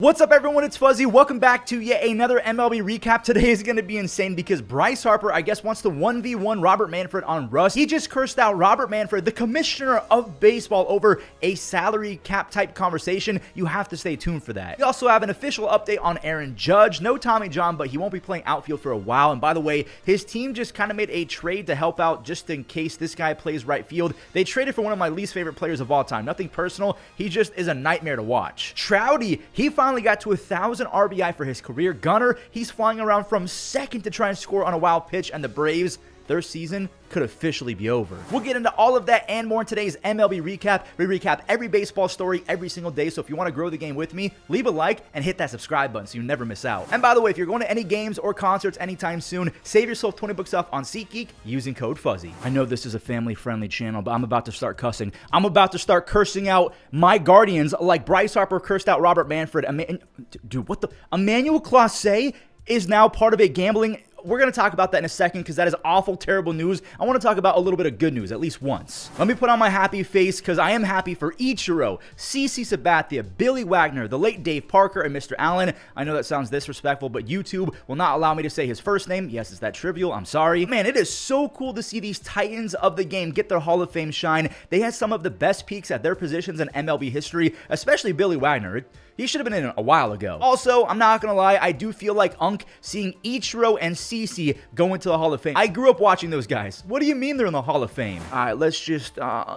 What's up, everyone? It's Fuzzy. Welcome back to yet another MLB recap. Today is going to be insane because Bryce Harper, I guess, wants to 1v1 Robert Manfred on Rust. He just cursed out Robert Manfred, the commissioner of baseball, over a salary cap type conversation. You have to stay tuned for that. We also have an official update on Aaron Judge. No Tommy John, but he won't be playing outfield for a while. And by the way, his team just kind of made a trade to help out just in case this guy plays right field. They traded for one of my least favorite players of all time. Nothing personal. He just is a nightmare to watch. Trouty, he finally got to 1,000 RBI for his career. Gunner, he's flying around from second to try and score on a wild pitch, and the Braves, their season could officially be over. We'll get into all of that and more in today's MLB recap. We recap every baseball story every single day, so if you want to grow the game with me, leave a like and hit that subscribe button so you never miss out. And by the way, if you're going to any games or concerts anytime soon, save yourself 20 bucks off on SeatGeek using code Fuzzy. I know this is a family-friendly channel, but I'm about to start cussing. I'm about to start cursing out my Guardians like Bryce Harper cursed out Robert Manfred. Dude, what the? Emmanuel Clase is now part of a gambling. We're going to talk about that in a second because that is awful, terrible news. I want to talk about a little bit of good news, at least once. Let me put on my happy face because I am happy for Ichiro, CC Sabathia, Billy Wagner, the late Dave Parker, and Mr. Allen. I know that sounds disrespectful, but YouTube will not allow me to say his first name. Yes, it's that trivial. I'm sorry. Man, it is so cool to see these titans of the game get their Hall of Fame shine. They had some of the best peaks at their positions in MLB history, especially Billy Wagner. He should have been in a while ago. Also, I'm not going to lie, I do feel like seeing Ichiro and CC go into the Hall of Fame. I grew up watching those guys. What do you mean they're in the Hall of Fame? All right, let's just,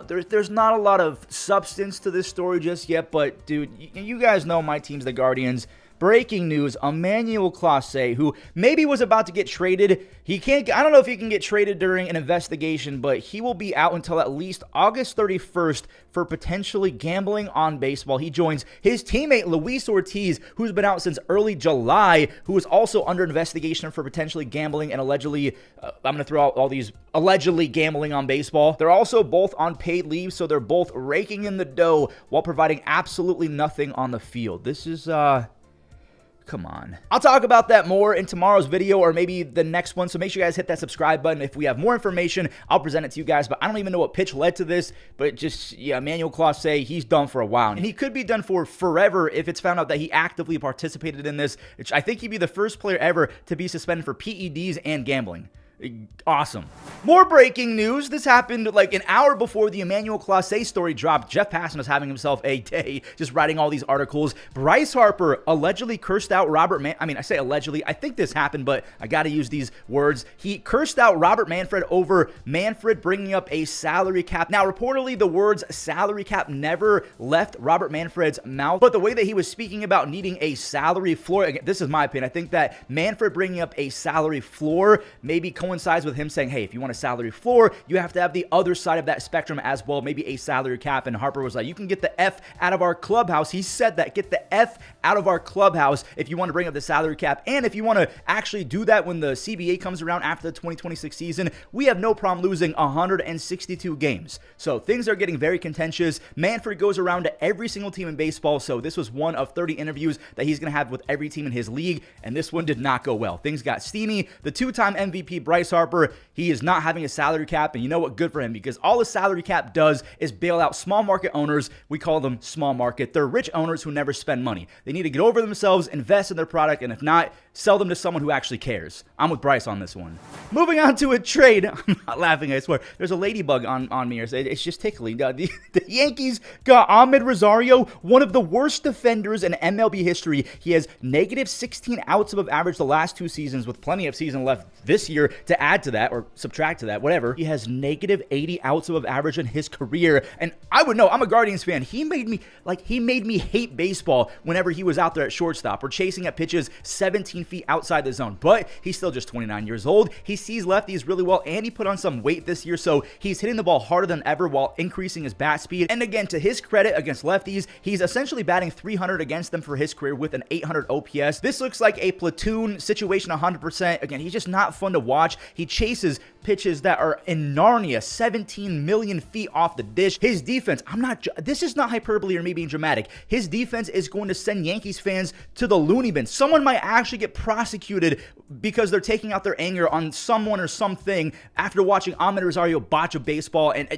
there's not a lot of substance to this story just yet, but dude, you guys know my team's the Guardians. Breaking news, Emmanuel Clase, who maybe was about to get traded. I don't know if he can get traded during an investigation, but he will be out until at least August 31st for potentially gambling on baseball. He joins his teammate Luis Ortiz, who's been out since early July, who is also under investigation for potentially gambling and allegedly, I'm going to throw out all these allegedly gambling on baseball. They're also both on paid leave, so they're both raking in the dough while providing absolutely nothing on the field. This is, come on. I'll talk about that more in tomorrow's video or maybe the next one, so make sure you guys hit that subscribe button. If we have more information, I'll present it to you guys, but I don't even know what pitch led to this, but just, yeah, Emmanuel Clase, he's done for a while, and he could be done for forever if it's found out that he actively participated in this, which I think he'd be the first player ever to be suspended for PEDs and gambling. Awesome. More breaking news. This happened like an hour before the Emmanuel Clase story dropped. Jeff Passan was having himself a day just writing all these articles. Bryce Harper allegedly cursed out I say allegedly. I think this happened, but I got to use these words. He cursed out Robert Manfred over Manfred bringing up a salary cap. Now, reportedly, the words salary cap never left Robert Manfred's mouth, but the way that he was speaking about needing a salary floor, again, this is my opinion. I think that Manfred bringing up a salary floor maybe coincides with him saying, hey, if you want a salary floor, you have to have the other side of that spectrum as well, maybe a salary cap. And Harper was like, you can get the F out of our clubhouse. He said that, get the F out of our clubhouse if you want to bring up the salary cap. And if you want to actually do that when the CBA comes around after the 2026 season, we have no problem losing 162 games. So things are getting very contentious. Manfred goes around to every single team in baseball. So this was one of 30 interviews that he's going to have with every team in his league. And this one did not go well. Things got steamy. The two-time MVP, Bryce Harper, he is not having a salary cap, and you know what? Good for him, because all a salary cap does is bail out small market owners. We call them small market. They're rich owners who never spend money. They need to get over themselves, invest in their product, and if not, sell them to someone who actually cares. I'm with Bryce on this one. Moving on to a trade. I'm not laughing, I swear. There's a ladybug on me. It's just tickling. The Yankees got Amed Rosario, one of the worst defenders in MLB history. He has negative 16 outs above average the last 2 seasons with plenty of season left this year to add to that or subtract to that, whatever. He has negative 80 outs above average in his career. And I would know, I'm a Guardians fan. He made me hate baseball whenever he was out there at shortstop or chasing at pitches 17 feet outside the zone. But he's still just 29 years old. He sees lefties really well, and he put on some weight this year, so he's hitting the ball harder than ever while increasing his bat speed. And again, to his credit, against lefties, he's essentially batting 300 against them for his career with an 800 OPS. This looks like a platoon situation 100%. Again, he's just not fun to watch. He chases pitches that are in Narnia, 17 million feet off the dish. His defense, this is not hyperbole or me being dramatic. His defense is going to send Yankees fans to the loony bin. Someone might actually get prosecuted because they're taking out their anger on someone or something after watching Amed Rosario botch a baseball. And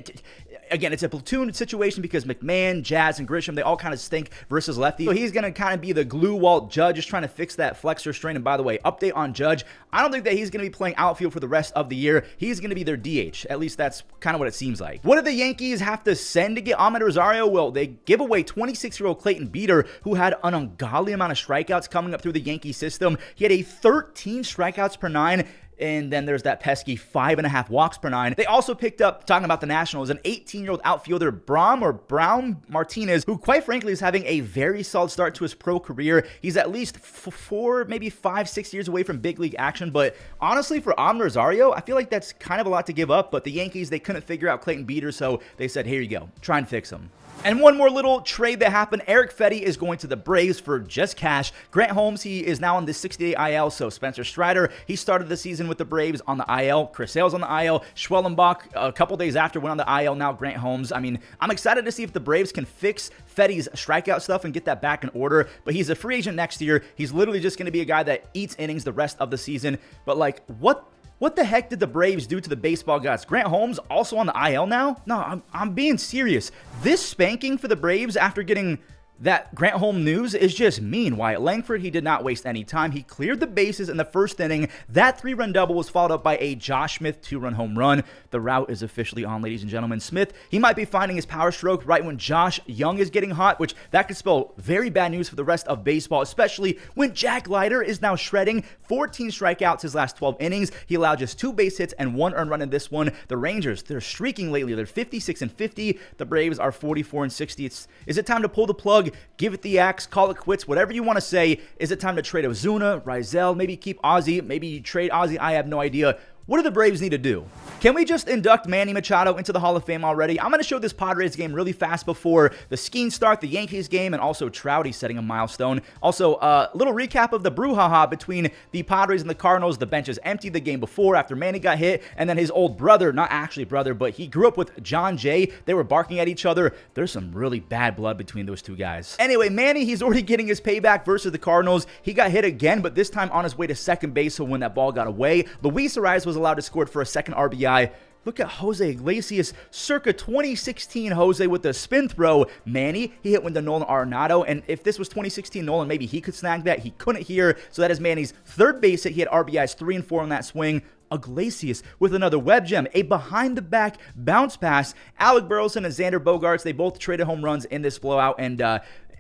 again, it's a platoon situation because McMahon, Jazz, and Grisham, they all kind of stink versus lefty. So he's going to kind of be the glue while Judge is trying to fix that flexor strain. And by the way, update on Judge, I don't think that he's going to be playing outfield for the rest of the year. He's going to be their DH. At least that's kind of what it seems like. What did the Yankees have to send to get Amed Rosario? Well, they give away 26-year-old Clayton Beeter, who had an ungodly amount of strikeouts coming up through the Yankee system. He had a 13 strikeouts per 9. And then there's that pesky 5.5 walks per 9. They also picked up, talking about the Nationals, an 18-year-old outfielder, Browm Martinez, who quite frankly is having a very solid start to his pro career. He's at least 4, maybe 5, 6 years away from big league action. But honestly, for Amed Rosario, I feel like that's kind of a lot to give up. But the Yankees, they couldn't figure out Clayton Beeter, so they said, here you go, try and fix him. And one more little trade that happened. Erick Fedde is going to the Braves for just cash. Grant Holmes, he is now on the 60-day IL. So Spencer Strider, he started the season with the Braves on the IL. Chris Sale's on the IL. Schwellenbach, a couple days after, went on the IL. Now Grant Holmes. I mean, I'm excited to see if the Braves can fix Fedde's strikeout stuff and get that back in order. But he's a free agent next year. He's literally just going to be a guy that eats innings the rest of the season. But like, what the heck did the Braves do to the baseball gods? Grant Holmes also on the IL now? No, I'm being serious. This spanking for the Braves after getting that Grant Holmes news is just mean. Wyatt Langford, he did not waste any time. He cleared the bases in the first inning. That 3-run double was followed up by a Josh Smith 2-run home run. The route is officially on, ladies and gentlemen. Smith, he might be finding his power stroke right when Josh Young is getting hot, which that could spell very bad news for the rest of baseball, especially when Jack Leiter is now shredding 14 strikeouts his last 12 innings. He allowed just 2 base hits and 1 earned run in this one. The Rangers, they're streaking lately. They're 56-50. The Braves are 44-60. Is it time to pull the plug? Give it the axe, call it quits, whatever you want to say. Is it time to trade Ozuna, Rizal, maybe keep Ozzy, maybe you trade Ozzy? I have no idea. What do the Braves need to do? Can we just induct Manny Machado into the Hall of Fame already? I'm going to show this Padres game really fast before the skiing start, the Yankees game, and also Trouty setting a milestone. Also, a little recap of the brouhaha between the Padres and the Cardinals. The bench is empty the game before after Manny got hit, and then his old brother, not actually brother, but he grew up with John Jay. They were barking at each other. There's some really bad blood between those two guys. Anyway, Manny, he's already getting his payback versus the Cardinals. He got hit again, but this time on his way to second base, so when that ball got away, Luis Ortiz was allowed to score for a second RBI. Look at Jose Iglesias, circa 2016 Jose with the spin throw. Manny, he hit into Nolan Arenado, and if this was 2016 Nolan, maybe he could snag that. He couldn't here, so that is Manny's third base hit. He had RBIs 3 and 4 on that swing. Iglesias with another web gem, a behind-the-back bounce pass. Alec Burleson and Xander Bogaerts, they both traded home runs in this blowout, and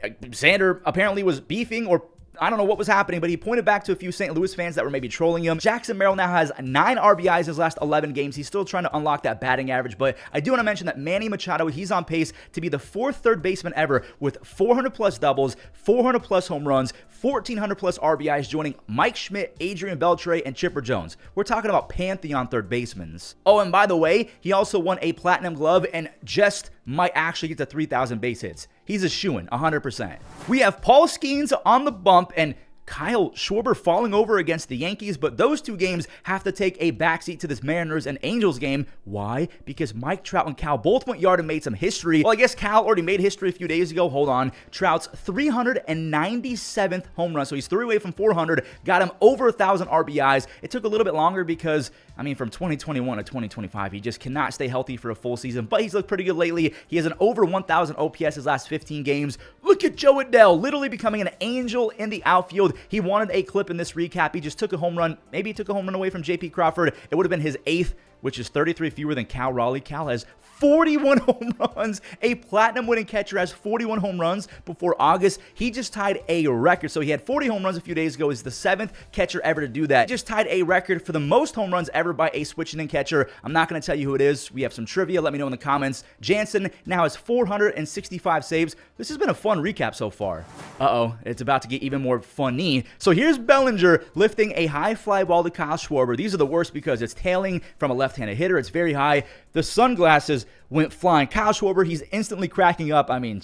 Xander apparently was beefing, or I don't know what was happening, but he pointed back to a few St. Louis fans that were maybe trolling him. Jackson Merrill now has 9 RBIs in his last 11 games. He's still trying to unlock that batting average, but I do want to mention that Manny Machado, he's on pace to be the 4th third baseman ever with 400-plus doubles, 400-plus home runs, 1,400-plus RBIs, joining Mike Schmidt, Adrian Beltre, and Chipper Jones. We're talking about Pantheon third basemen. Oh, and by the way, he also won a Platinum Glove and just might actually get to 3,000 base hits. He's a shoo-in, 100%. We have Paul Skeens on the bump and Kyle Schwarber falling over against the Yankees, but those two games have to take a backseat to this Mariners and Angels game. Why? Because Mike Trout and Cal both went yard and made some history. Well, I guess Cal already made history a few days ago. Hold on. Trout's 397th home run, so he's 3 away from 400, got him over 1,000 RBIs. It took a little bit longer because, I mean, from 2021 to 2025, he just cannot stay healthy for a full season, but he's looked pretty good lately. He has an over 1,000 OPS his last 15 games. Look at Joe Adell, literally becoming an angel in the outfield. He wanted a clip in this recap. He just took a home run. Maybe he took a home run away from J.P. Crawford. It would have been his 8th, which is 33 fewer than Cal Raleigh. Cal has 41 home runs. A platinum-winning catcher has 41 home runs before August. He just tied a record. So he had 40 home runs a few days ago. He's the 7th catcher ever to do that. He just tied a record for the most home runs ever by a switching-in catcher. I'm not going to tell you who it is. We have some trivia. Let me know in the comments. Jansen now has 465 saves. This has been a fun recap so far. Uh-oh, it's about to get even more funny. So here's Bellinger lifting a high fly ball to Kyle Schwarber. These are the worst because it's tailing from a left-handed hitter. It's very high. The sunglasses went flying. Kyle Schwarber, he's instantly cracking up. I mean,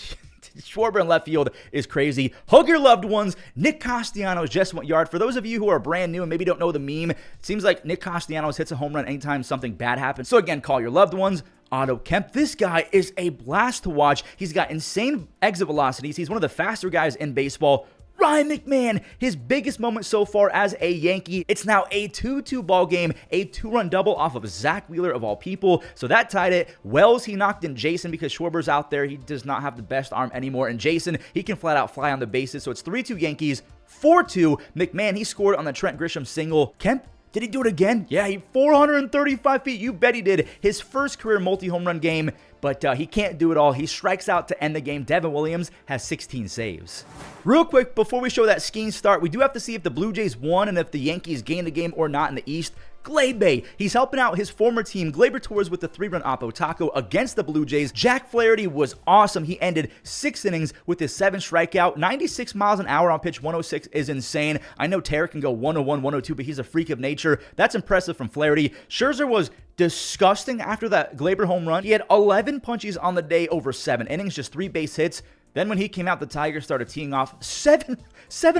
Schwarber in left field is crazy. Hug your loved ones. Nick Castellanos just went yard. For those of you who are brand new and maybe don't know the meme, it seems like Nick Castellanos hits a home run anytime something bad happens. So again, call your loved ones. Otto Kemp, this guy is a blast to watch. He's got insane exit velocities. He's one of the faster guys in baseball. Ryan McMahon, his biggest moment so far as a Yankee. It's now a 2-2 ball game, a 2-run double off of Zach Wheeler of all people. So that tied it. Wells, he knocked in Jason because Schwarber's out there. He does not have the best arm anymore. And Jason, he can flat out fly on the bases. So it's 3-2 Yankees, 4-2. McMahon, he scored on the Trent Grisham single. Kemp, did he do it again? Yeah, he 435 feet. You bet he did. His first career multi-home run game, but he can't do it all. He strikes out to end the game. Devin Williams has 16 saves. Real quick, before we show that skiing start, we do have to see if the Blue Jays won and if the Yankees gained the game or not in the East. Gleybe, he's helping out his former team, Gleyber Torres, with the 3-run Oppo Taco against the Blue Jays. Jack Flaherty was awesome. He ended 6 innings with his 7 strikeout. 96 miles an hour on pitch 106 is insane. I know Tarek can go 101, 102, but he's a freak of nature. That's impressive from Flaherty. Scherzer was disgusting after that Gleyber home run. He had 11 punches on the day over 7 innings, just 3 base hits. Then when he came out, the Tigers started teeing off. Seven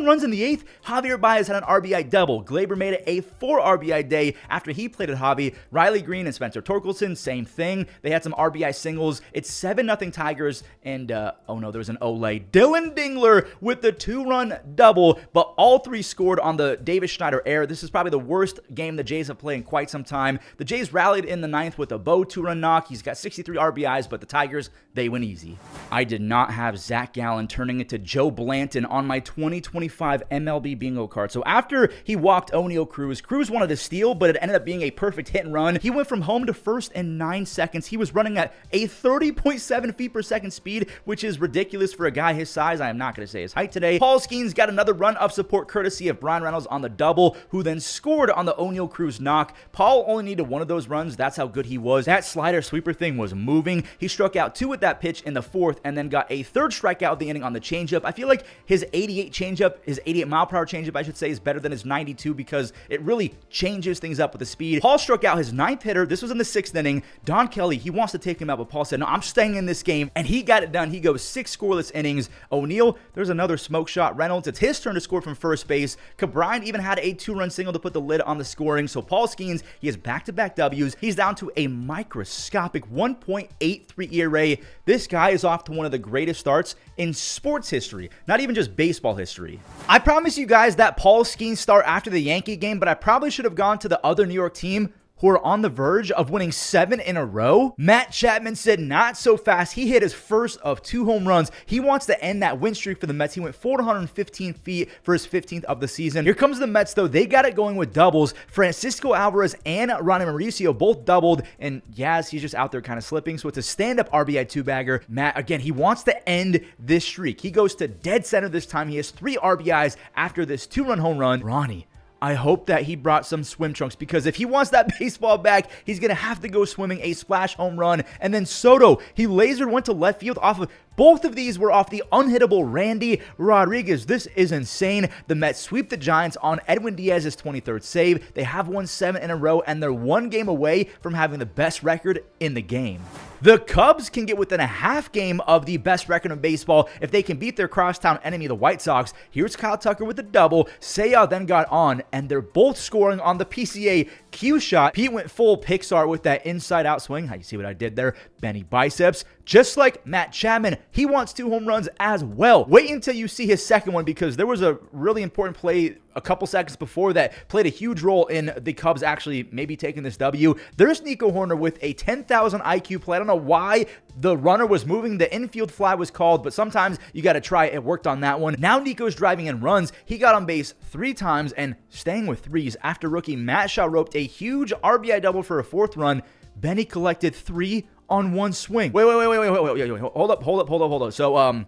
runs in the 8th. Javier Baez had an RBI double. Gleyber made it a 4 RBI day after he played at Javi. Riley Green and Spencer Torkelson, same thing. They had some RBI singles. It's 7-0 Tigers. And, oh no, there was an Olay. Dylan Dingler with the 2-run double. But all 3 scored on the Davis Schneider error. This is probably the worst game the Jays have played in quite some time. The Jays rallied in the 9th with a Bo 2-run knock. He's got 63 RBIs, but the Tigers, they win easy. I did not have Zach Gallen turning into Joe Blanton on my 2025 MLB bingo card. So after he walked O'Neal Cruz wanted to steal, but it ended up being a perfect hit and run. He went from home to first in 9 seconds. He was running at a 30.7 feet per second speed, which is ridiculous for a guy his size. I am not going to say his height today. Paul Skeens got another run of support courtesy of Brian Reynolds on the double, who then scored on the O'Neal Cruz knock. Paul only needed 1 of those runs. That's how good he was. That slider sweeper thing was moving. He struck out 2 with that pitch in the 4th and then got a 3rd strikeout of the inning on the changeup. I feel like his 88 mile per hour changeup, I should say, is better than his 92 because it really changes things up with the speed. Paul struck out his 9th hitter. This was in the 6th inning. Don Kelly, he wants to take him out, but Paul said, no, I'm staying in this game, and he got it done. He goes 6 scoreless innings. O'Neal, there's another smoke shot. Reynolds, it's his turn to score from first base. Cabrine even had a 2-run single to put the lid on the scoring. So Paul Skeens, he has back-to-back W's. He's down to a microscopic 1.83 ERA. This guy is off to one of the greatest starts in sports history, not even just baseball history. I promise you guys that Paul Skeens start after the Yankee game, but I probably should have gone to the other New York team who are on the verge of winning 7 in a row. Matt Chapman said not so fast. He hit his first of 2 home runs. He wants to end that win streak for the Mets. He went 415 feet for his 15th of the season. Here comes the Mets, though. They got it going with doubles. Francisco Alvarez and Ronnie Mauricio both doubled, and Yaz, he's just out there kind of slipping, so it's a stand-up RBI 2-bagger. Matt, again, he wants to end this streak. He goes to dead center this time. He has 3 RBIs after this 2-run home run. Ronnie, I hope that he brought some swim trunks because if he wants that baseball back, he's going to have to go swimming a splash home run. And then Soto, he lasered, went to left field off of, both of these were off the unhittable Randy Rodriguez. This is insane. The Mets sweep the Giants on Edwin Diaz's 23rd save. They have won 7 in a row, and they're 1 game away from having the best record in the game. The Cubs can get within a half game of the best record in baseball if they can beat their crosstown enemy, the White Sox. Here's Kyle Tucker with a double. Seiya then got on, and they're both scoring on the PCA cue shot. Pete went full Pixar with that inside-out swing. How you see what I did there? Benny biceps. Just like Matt Chapman, he wants 2 home runs as well. Wait until you see his second one because there was a really important play a couple seconds before that played a huge role in the Cubs actually maybe taking this W. There's Nico Horner with a 10,000 IQ play. I don't know why the runner was moving. The infield fly was called, but sometimes you got to try it. It worked on that one. Now Nico's driving in runs. He got on base 3 times and staying with 3s after rookie Matt Shaw roped a huge RBI double for a 4th run. Benny collected 3 on 1 swing. Wait. Hold up. So,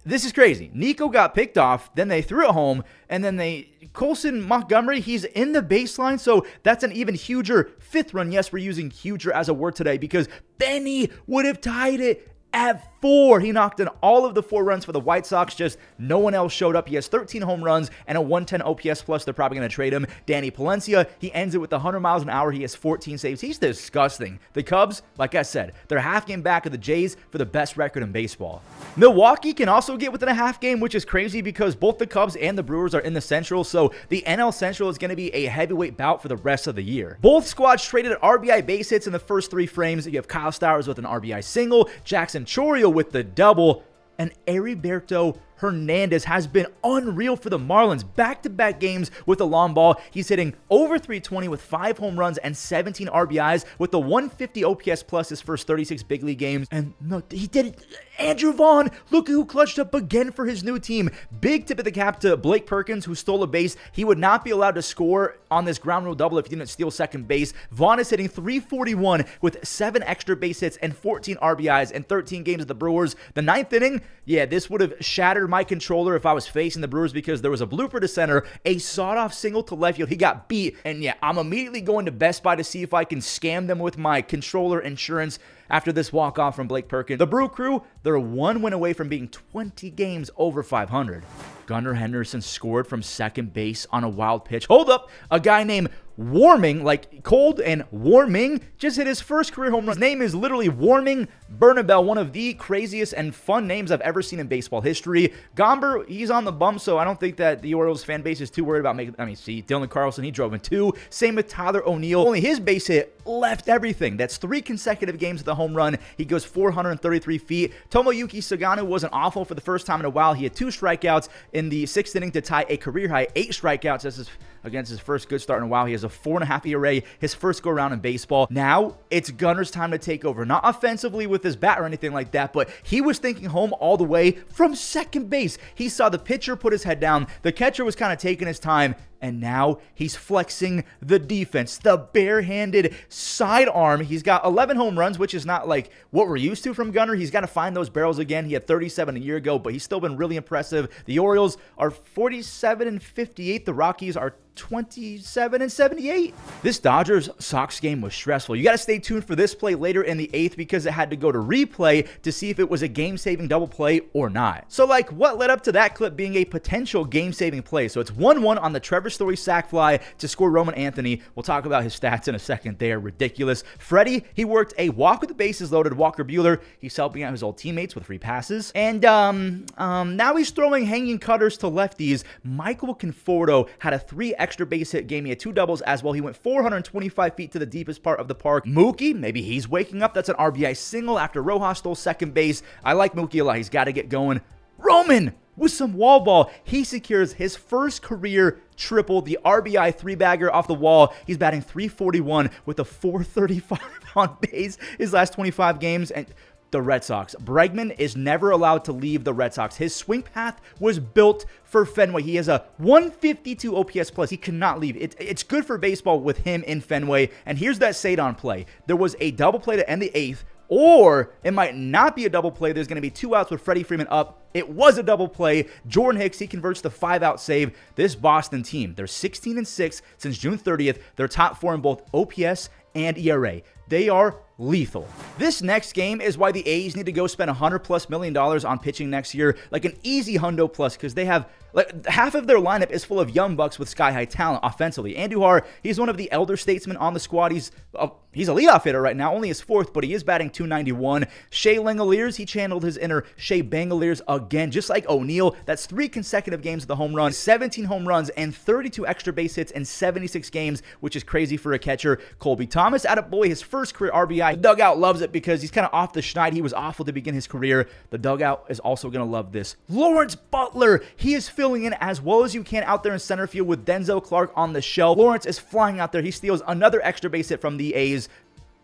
this is crazy. Nico got picked off, then they threw it home, and then Colson Montgomery, he's in the baseline, so that's an even huger 5th run. Yes, we're using huger as a word today because Benny would have tied it at 4. He knocked in all of the 4 runs for the White Sox. Just no one else showed up. He has 13 home runs and a 110 OPS plus. They're probably going to trade him. Danny Palencia, he ends it with 100 miles an hour. He has 14 saves. He's disgusting. The Cubs, like I said, they're a half game back of the Jays for the best record in baseball. Milwaukee can also get within a half game, which is crazy because both the Cubs and the Brewers are in the Central, so the NL Central is going to be a heavyweight bout for the rest of the year. Both squads traded RBI base hits in the first 3 frames. You have Kyle Stowers with an RBI single, Jackson Chourio with the double, and Heriberto Hernandez has been unreal for the Marlins. Back-to-back games with the long ball. He's hitting over 320 with 5 home runs and 17 RBIs with the 150 OPS plus his first 36 big league games. And no, he did it. Andrew Vaughn, look who clutched up again for his new team. Big tip of the cap to Blake Perkins, who stole a base. He would not be allowed to score on this ground rule double if he didn't steal second base. Vaughn is hitting 341 with 7 extra base hits and 14 RBIs in 13 games of the Brewers. The 9th inning, yeah, this would have shattered my controller if I was facing the Brewers because there was a blooper to center, a sawed-off single to left field. He got beat, and yeah, I'm immediately going to Best Buy to see if I can scam them with my controller insurance after this walk-off from Blake Perkins. The Brew Crew, they're 1 win away from being 20 games over 500. Gunnar Henderson scored from second base on a wild pitch. Hold up, a guy named Warming, like cold and warming, just hit his first career home run. His name is literally Warming Bernabel, one of the craziest and fun names I've ever seen in baseball history. Gomber, he's on the bump, so I don't think that the Orioles fan base is too worried about making. I mean, see, Dylan Carlson, he drove in 2. Same with Tyler O'Neill. Only his base hit left everything. That's 3 consecutive games with a home run. He goes 433 feet. Tomoyuki Sagano wasn't awful for the first time in a while. He had 2 strikeouts in the 6th inning to tie a career high 8 strikeouts against his first good start in a while. He has a 4.5 ERA, his first go-around in baseball. Now, it's Gunner's time to take over. Not offensively with his bat or anything like that, but he was thinking home all the way from second base. He saw the pitcher put his head down. The catcher was kind of taking his time, and now he's flexing the defense. The barehanded sidearm. He's got 11 home runs, which is not like what we're used to from Gunner. He's got to find those barrels again. He had 37 a year ago, but he's still been really impressive. The Orioles are 47-58. The Rockies are 27-78. This Dodgers-Sox game was stressful. You got to stay tuned for this play later in the 8th because it had to go to replay to see if it was a game-saving double play or not. So, like, what led up to that clip being a potential game-saving play? So, it's 1-1 on the Trevor Story sac fly to score Roman Anthony. We'll talk about his stats in a second. They are ridiculous. Freddie, he worked a walk with the bases loaded. Walker Buehler, he's helping out his old teammates with free passes. And now he's throwing hanging cutters to lefties. Michael Conforto had a 3 extra base hit game. He had 2 doubles as well. He went 425 feet to the deepest part of the park. Mookie, maybe he's waking up. That's an RBI single after Rojas stole second base. I like Mookie a lot. He's got to get going. Roman with some wall ball. He secures his first career triple, the RBI 3-bagger off the wall. He's batting 341 with a 435 on base his last 25 games. And the Red Sox. Bregman is never allowed to leave the Red Sox. His swing path was built for Fenway. He has a 152 OPS plus. He cannot leave. It's good for baseball with him in Fenway. And here's that Sadon play. There was a double play to end the 8th, or it might not be a double play. There's going to be 2 outs with Freddie Freeman up. It was a double play. Jordan Hicks, he converts the 5-out save. This Boston team, they're 16-6 since June 30th. They're top 4 in both OPS and ERA. They are lethal. This next game is why the A's need to go spend $100+ million on pitching next year, like an easy hundo plus, because they have like half of their lineup is full of young bucks with sky-high talent offensively. Andujar, he's one of the elder statesmen on the squad. He's a leadoff hitter right now, only his 4th, but he is batting .291. Shea Langoliers, he channeled his inner Shea Bangoliers again, just like O'Neill. That's 3 consecutive games of the home run, 17 home runs, and 32 extra base hits in 76 games, which is crazy for a catcher. Colby Thomas, attaboy, his first career RBI. The dugout loves it because he's kind of off the schneid. He was awful to begin his career. The dugout is also going to love this. Lawrence Butler, he is filling in as well as you can out there in center field with Denzel Clark on the shelf. Lawrence is flying out there. He steals another extra base hit from the A's.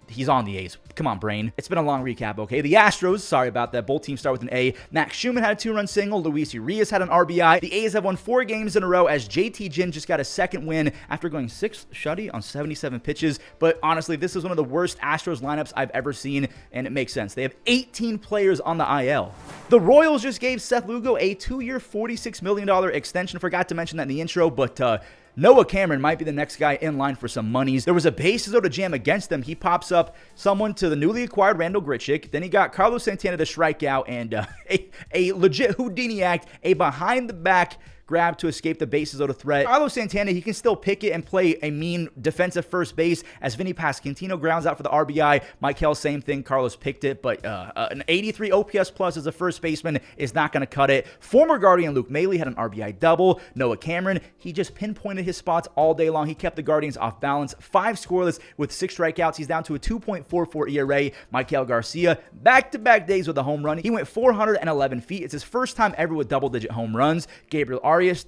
He's on the A's. Come on, brain. It's been a long recap, okay? The Astros, sorry about that. Both teams start with an A. Max Schumann had a 2-run single. Luis Urias had an RBI. The A's have won 4 games in a row as JT Ginn just got a 2nd win after going 6 shutty on 77 pitches. But honestly, this is one of the worst Astros lineups I've ever seen, and it makes sense. They have 18 players on the IL. The Royals just gave Seth Lugo a 2-year, $46 million extension. Forgot to mention that in the intro, but Noah Cameron might be the next guy in line for some monies. There was a bases loaded jam against them. He pops up someone to the newly acquired Randall Grichuk. Then he got Carlos Santana to strike out and a legit Houdini act, a behind-the-back grab to escape the bases loaded threat. Carlos Santana, he can still pick it and play a mean defensive first base as Vinny Pasquantino grounds out for the RBI. Maikel, same thing. Carlos picked it, but an 83 OPS plus as a first baseman is not going to cut it. Former Guardian Luke Maile had an RBI double. Noah Cameron, he just pinpointed his spots all day long. He kept the Guardians off balance. 5 scoreless with 6 strikeouts. He's down to a 2.44 ERA. Maikel Garcia, back-to-back days with a home run. He went 411 feet. It's his first time ever with double-digit home runs. Gabriel Arias,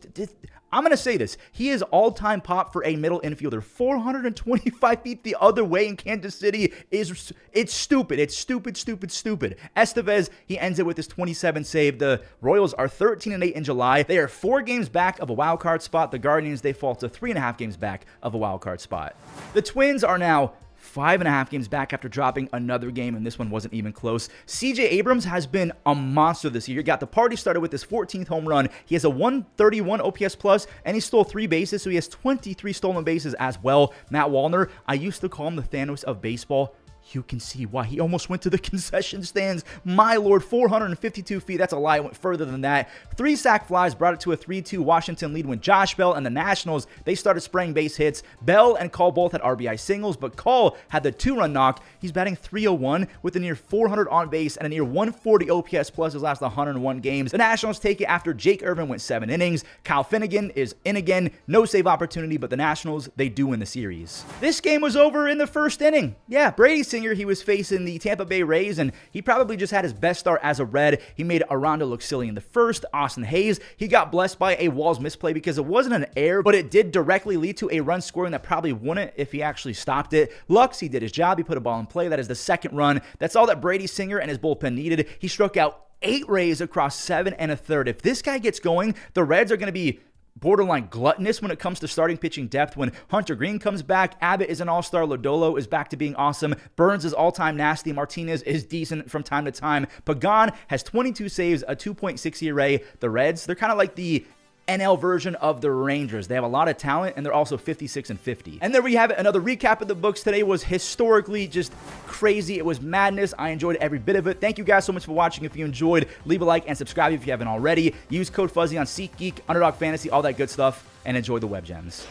I'm going to say this. He is all-time pop for a middle infielder. 425 feet the other way in Kansas City it's stupid. It's stupid. Estevez, he ends it with his 27 save. The Royals are 13-8 in July. They are 4 games back of a wild card spot. The Guardians, they fall to 3.5 games back of a wild card spot. The Twins are now 5.5 games back after dropping another game, and this one wasn't even close. CJ Abrams has been a monster this year. Got the party started with his 14th home run. He has a 131 OPS plus, and he stole 3 bases, so he has 23 stolen bases as well. Matt Wallner, I used to call him the Thanos of baseball. You can see why. He almost went to the concession stands. My lord, 452 feet. That's a lie. It went further than that. 3 sac flies brought it to a 3-2 Washington lead when Josh Bell and the Nationals, they started spraying base hits. Bell and Call both had RBI singles, but Call had the 2-run knock. He's batting .301 with a near 400 on base and a near 140 OPS plus his last 101 games. The Nationals take it after Jake Irvin went 7 innings. Kyle Finnegan is in again. No save opportunity, but the Nationals, they do win the series. This game was over in the first inning. Yeah, Brady Singer, he was facing the Tampa Bay Rays, and he probably just had his best start as a Red. He made Aranda look silly in the first. Austin Hayes, he got blessed by a Walls misplay because it wasn't an error, but it did directly lead to a run scoring that probably wouldn't if he actually stopped it. Lux, he did his job. He put a ball in play. That is the second run. That's all that Brady Singer and his bullpen needed. He struck out 8 Rays across 7 1/3. If this guy gets going, the Reds are going to be borderline gluttonous when it comes to starting pitching depth. When Hunter Green comes back, Abbott is an all-star, Lodolo is back to being awesome, Burns is all-time nasty, Martinez is decent from time to time, Pagan has 22 saves, a 2.6 ERA. The Reds, they're kind of like the NL version of the Rangers. They have a lot of talent, and they're also 56-50. And there we have it. Another recap of the books. Today was historically just crazy. It was madness. I enjoyed every bit of it. Thank you guys so much for watching. If you enjoyed, leave a like and subscribe if you haven't already. Use code Fuzzy on SeatGeek, Underdog Fantasy, all that good stuff, and enjoy the web gems.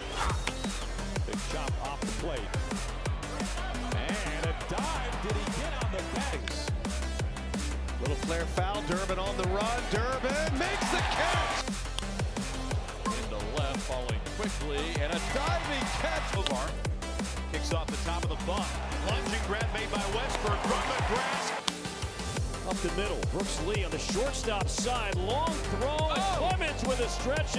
Big chop off the plate. And a dive. Did he get on the bags? Little flare foul. Durbin on the run. Durbin makes the catch. Falling quickly, and a diving catch. Hovar kicks off the top of the bunt. Lunging grab made by Westberg from the grass. Up the middle, Brooks Lee on the shortstop side. Long throw, and Clemens with a stretch.